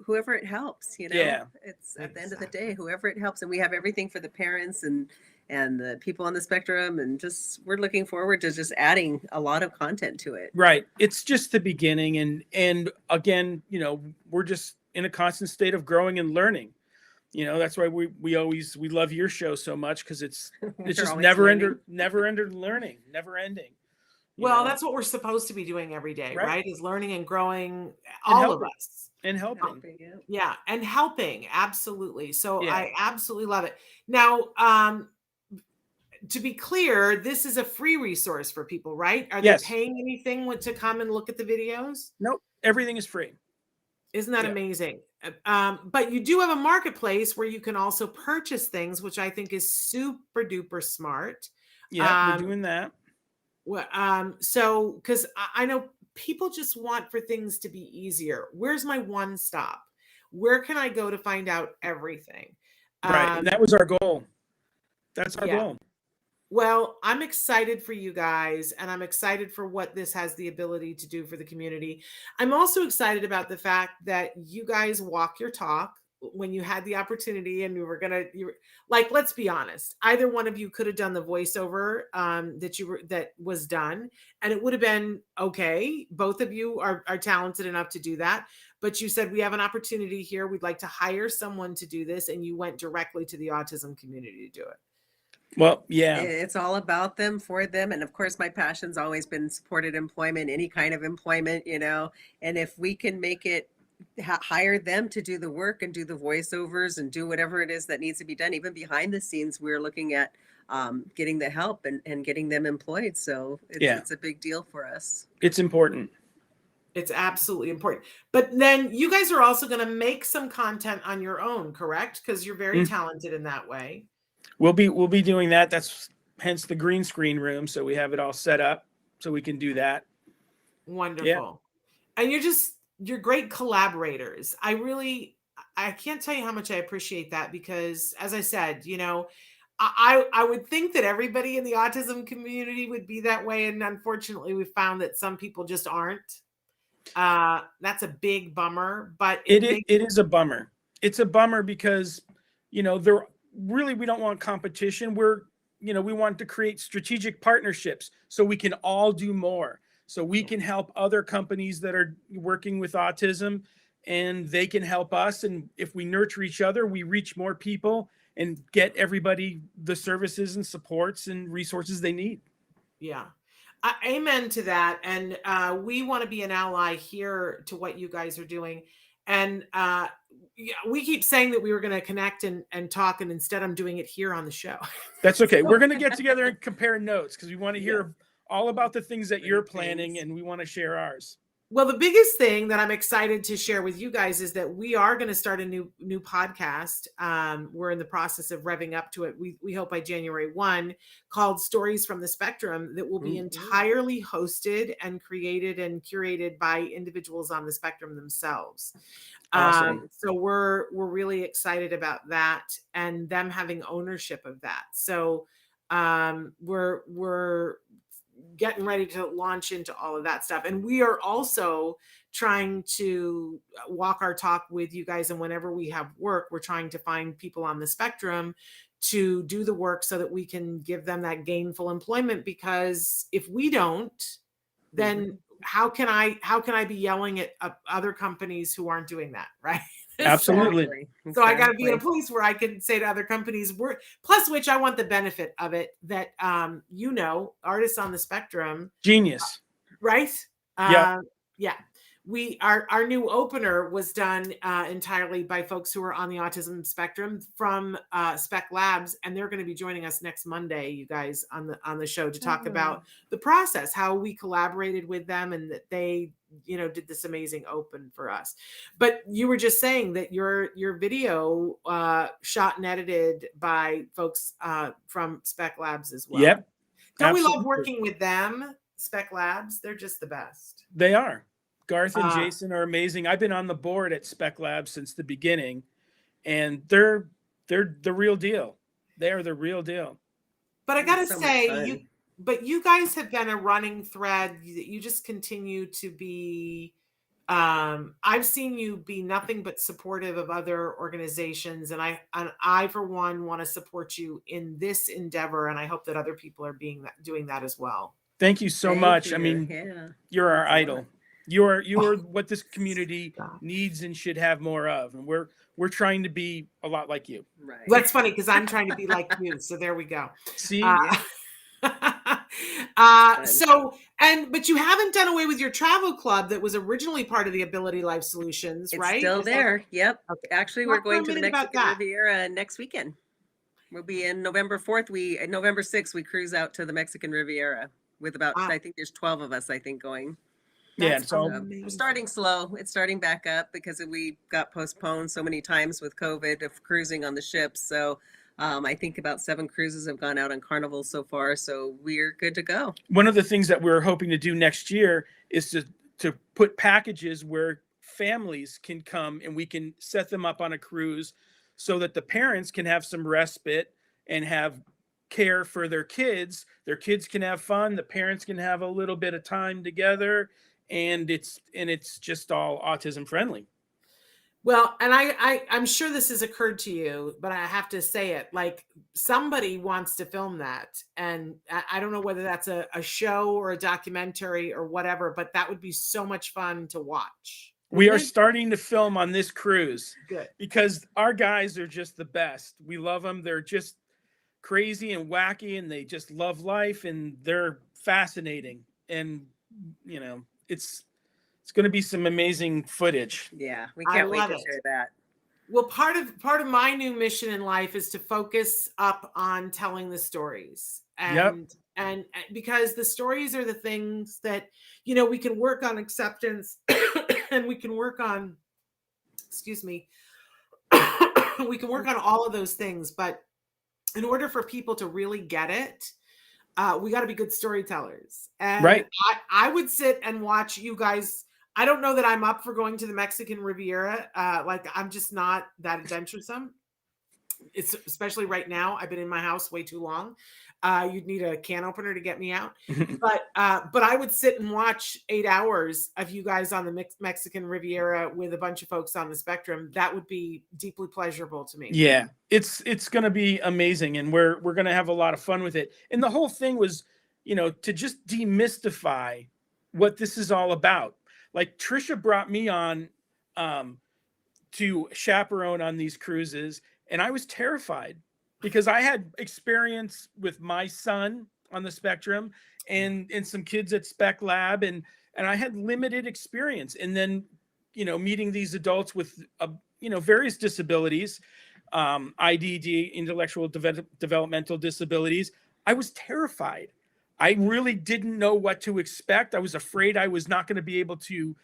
whoever it helps, Yeah. It's at the end of the day, whoever it helps. And we have everything for the parents and the people on the spectrum, and we're looking forward to just adding a lot of content to it. Right. It's just the beginning. And again, we're just in a constant state of growing and learning. That's why we love your show so much, because it's just never ending learning, never ending. Well, that's what we're supposed to be doing every day, right? Is learning and growing, and all helping. of us. And helping. Yeah. And helping. Absolutely. So Yeah. I absolutely love it. Now, to be clear, this is a free resource for people, right? Are they paying anything to come and look at the videos? Nope. Everything is free. Isn't that amazing? But you do have a marketplace where you can also purchase things, which I think is super duper smart. Yeah, we're doing that. So, because I know people just want for things to be easier. Where's my one stop? Where can I go to find out everything? Right. And that was our goal. That's our goal. Well, I'm excited for you guys, and I'm excited for what this has the ability to do for the community. I'm also excited about the fact that you guys walk your talk when you had the opportunity, and like, let's be honest, either one of you could have done the voiceover that was done, and it would have been okay. Both of you are talented enough to do that. But you said, we have an opportunity here. We'd like to hire someone to do this. And you went directly to the autism community to do it. Well, yeah, It's all about them, for them. And of course, my passion's always been supported employment, any kind of employment, and if we can make it hire them to do the work and do the voiceovers and do whatever it is that needs to be done, even behind the scenes, we're looking at getting the help and getting them employed. So it's a big deal for us. it's important. It's absolutely important. But then you guys are also going to make some content on your own, correct? Because you're very talented in that way. We'll be doing that. That's hence the green screen room. So we have it all set up so we can do that. Wonderful. Yeah. And you're great collaborators. I can't tell you how much I appreciate that, because as I said, I would think that everybody in the autism community would be that way. And unfortunately, we found that some people just aren't. That's a big bummer, but it is a bummer. It's a bummer because, we don't want competition. We want to create strategic partnerships so we can all do more. So we can help other companies that are working with autism, and they can help us. And if we nurture each other, we reach more people and get everybody the services and supports and resources they need. Yeah. Amen to that. And we want to be an ally here to what you guys are doing. And we keep saying that we were going to connect and talk, and instead I'm doing it here on the show. That's okay. We're going to get together and compare notes, because we want to hear all about the things that you're planning, and we want to share ours. Well, the biggest thing that I'm excited to share with you guys is that we are going to start a new podcast. We're in the process of revving up to it. We hope by January 1, called Stories from the Spectrum, that will be entirely hosted and created and curated by individuals on the spectrum themselves. Awesome. So we're really excited about that, and them having ownership of that. So we're getting ready to launch into all of that stuff. And we are also trying to walk our talk with you guys. And whenever we have work, we're trying to find people on the spectrum to do the work so that we can give them that gainful employment. Because if we don't, then how can I be yelling at other companies who aren't doing that? Right. Absolutely. So I got to be in a place where I can say to other companies, plus which I want the benefit of it, that, artists on the spectrum. Genius. Right. Yeah. Our new opener was done entirely by folks who are on the autism spectrum from Spec Labs, and they're going to be joining us next Monday, you guys, on the show to talk about the process, how we collaborated with them, and that they did this amazing open for us. But you were just saying that your video shot and edited by folks from Spec Labs as well. Yep. Don't we love working with them, Spec Labs? They're just the best. They are. Garth and Jason are amazing. I've been on the board at Spec Labs since the beginning, and they're the real deal. They are the real deal. But I gotta say, you guys have been a running thread. You just continue to be. I've seen you be nothing but supportive of other organizations, and I for one want to support you in this endeavor, and I hope that other people are doing that as well. Thank you so much. I mean, you're our idol. You are what this community needs and should have more of, and we're trying to be a lot like you. Right. That's funny, because I'm trying to be like you. So there we go. See. But you haven't done away with your travel club that was originally part of the Ability Life Solutions, right? It's still there. Yep. Okay. Actually, we're going to the Mexican Riviera next weekend. We'll be in November 4th. November 6th, we cruise out to the Mexican Riviera with about, I think there's 12 of us, going. We're starting slow. It's starting back up because we got postponed so many times with COVID of cruising on the ships. So I think about 7 cruises have gone out on Carnival so far. So we're good to go. One of the things that we're hoping to do next year is to put packages where families can come and we can set them up on a cruise so that the parents can have some respite and have care for their kids can have fun, the parents can have a little bit of time together, and it's just all autism friendly. Well, and I'm sure this has occurred to you, but I have to say it, like somebody wants to film that. And I don't know whether that's a show or a documentary or whatever, but that would be so much fun to watch. We are wouldn't it? starting to film on this cruise Good. because our guys are just the best. We love them. They're just crazy and wacky, and they just love life, and they're fascinating. And you know, it's going to be some amazing footage. Yeah, we I can't wait love to it. share that. Well, part of my new mission in life is to focus up on telling the stories. And because the stories are the things that, you know, we can work on acceptance and we can work on, excuse me, we can work on all of those things. But in order for people to really get it, we got to be good storytellers. And Right. I would sit and watch you guys. I don't know that I'm up for going to the Mexican Riviera. Like I'm just not that adventuresome. It's especially right now. I've been in my house way too long. You'd need a can opener to get me out. But I would sit and watch 8 hours of you guys on the Mexican Riviera with a bunch of folks on the spectrum. That would be deeply pleasurable to me. Yeah, it's going to be amazing, and we're going to have a lot of fun with it. And the whole thing was, you know, to just demystify what this is all about. Like Tresha brought me on to chaperone on these cruises, and I was terrified because I had experience with my son on the spectrum and some kids at Spec Lab, and I had limited experience. And then, you know, meeting these adults with you know, various disabilities, IDD, intellectual developmental disabilities, I was terrified. I really didn't know what to expect. I was afraid I was not going to be able to,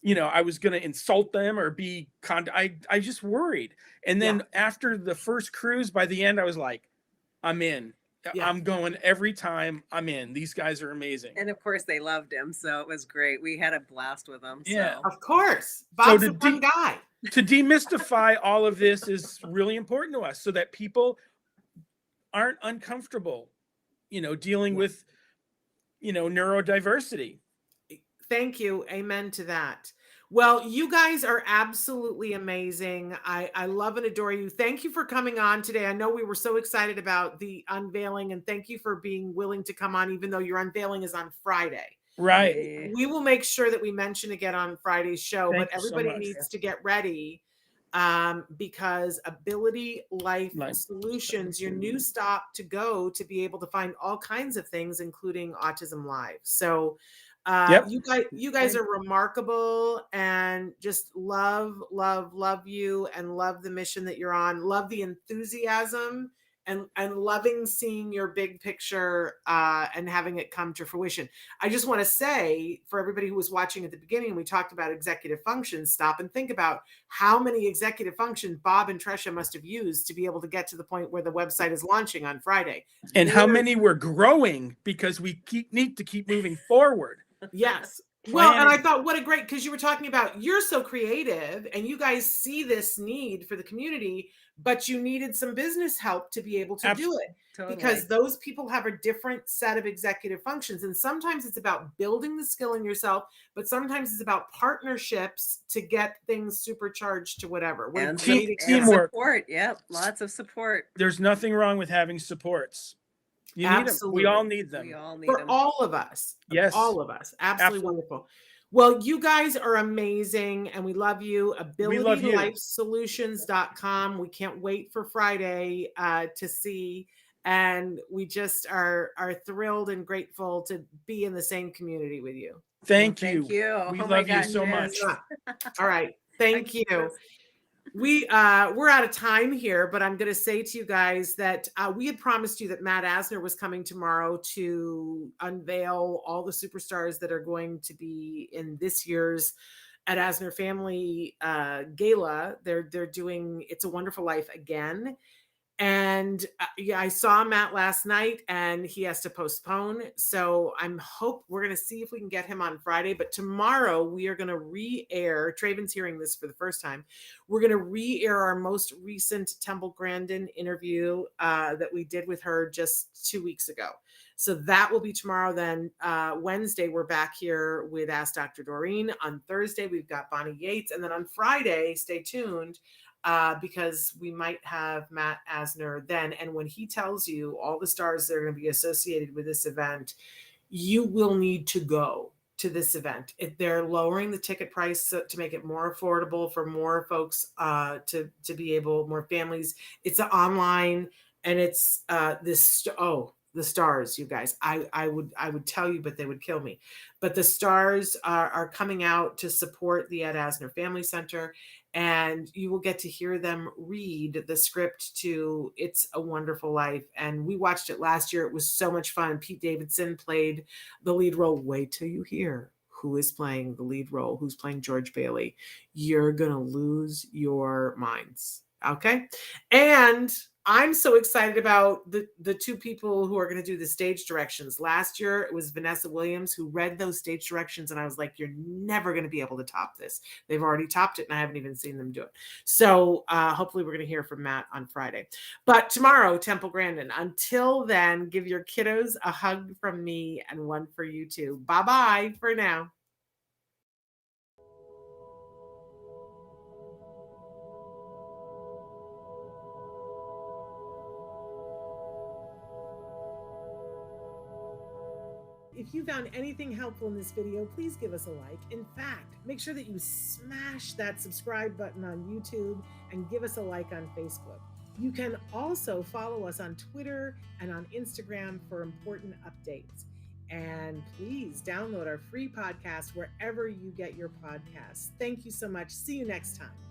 you know, I was going to insult them or be I just worried. And then after the first cruise, by the end, I was like, I'm in. Yeah. I'm going every time. I'm in. These guys are amazing. And of course they loved him, so it was great. We had a blast with him. So. Yeah, of course. Bob's a fun guy. To demystify all of this is really important to us so that people aren't uncomfortable, you know, dealing with, you know, neurodiversity. Thank you. Amen to that. Well, you guys are absolutely amazing. I love and adore you. Thank you for coming on today. I know we were so excited about the unveiling, and thank you for being willing to come on, even though your unveiling is on Friday. Right. We will make sure that we mention again on Friday's show, but everybody needs to get ready because Ability Life Solutions, your new stop to go to be able to find all kinds of things, including Autism Live. So you guys are remarkable, and just love you, and love the mission that you're on. Love the enthusiasm and loving seeing your big picture and having it come to fruition. I just want to say, for everybody who was watching at the beginning, we talked about executive functions. Stop and think about how many executive functions Bob and Tresha must have used to be able to get to the point where the website is launching on Friday. And how many we're growing because we need to keep moving forward. Yes. Well, and I thought, what a great, because you were talking about, you're so creative and you guys see this need for the community, but you needed some business help to be able to do it. Totally. Because those people have a different set of executive functions. And sometimes it's about building the skill in yourself, but sometimes it's about partnerships to get things supercharged to whatever. And teamwork. Support. Yep. Lots of support. There's nothing wrong with having supports. You need them. We all need them. We all need them. For all of us. Yes. All of us. Absolutely wonderful. Well, you guys are amazing, and we love you. AbilityLifeSolutions.com. We can't wait for Friday to see, and we just are thrilled and grateful to be in the same community with you. Thank you. Thank you. We love you so much. All right. Thank you. We're out of time here, but I'm going to say to you guys that we had promised you that Matt Asner was coming tomorrow to unveil all the superstars that are going to be in this year's at Asner Family Gala. They're doing It's a Wonderful Life again. And yeah, I saw Matt last night and he has to postpone. So we're going to see if we can get him on Friday. But tomorrow we are going to re-air. Traven's hearing this for the first time. We're going to re-air our most recent Temple Grandin interview that we did with her just 2 weeks ago. So that will be tomorrow. Then Wednesday, we're back here with Ask Dr. Doreen. On Thursday, we've got Bonnie Yates. And then on Friday, stay tuned, because we might have Matt Asner then. And when he tells you all the stars that are going to be associated with this event, you will need to go to this event. They're lowering the ticket price to make it more affordable for more folks, to be able, more families. It's online, and it's the stars, you guys. I would tell you, but they would kill me. But the stars are coming out to support the Ed Asner Family Center, and you will get to hear them read the script to It's a Wonderful Life. And we watched it last year. It was so much fun. Pete Davidson played the lead role. Wait till you hear who is playing the lead role, who's playing George Bailey. You're going to lose your minds. Okay. And I'm so excited about the two people who are going to do the stage directions. Last year, it was Vanessa Williams who read those stage directions. And I was like, you're never going to be able to top this. They've already topped it, and I haven't even seen them do it. So hopefully we're going to hear from Matt on Friday. But tomorrow, Temple Grandin. Until then, give your kiddos a hug from me and one for you too. Bye-bye for now. If you found anything helpful in this video, please give us a like. In fact, make sure that you smash that subscribe button on YouTube and give us a like on Facebook. You can also follow us on Twitter and on Instagram for important updates. And please download our free podcast wherever you get your podcasts. Thank you so much. See you next time.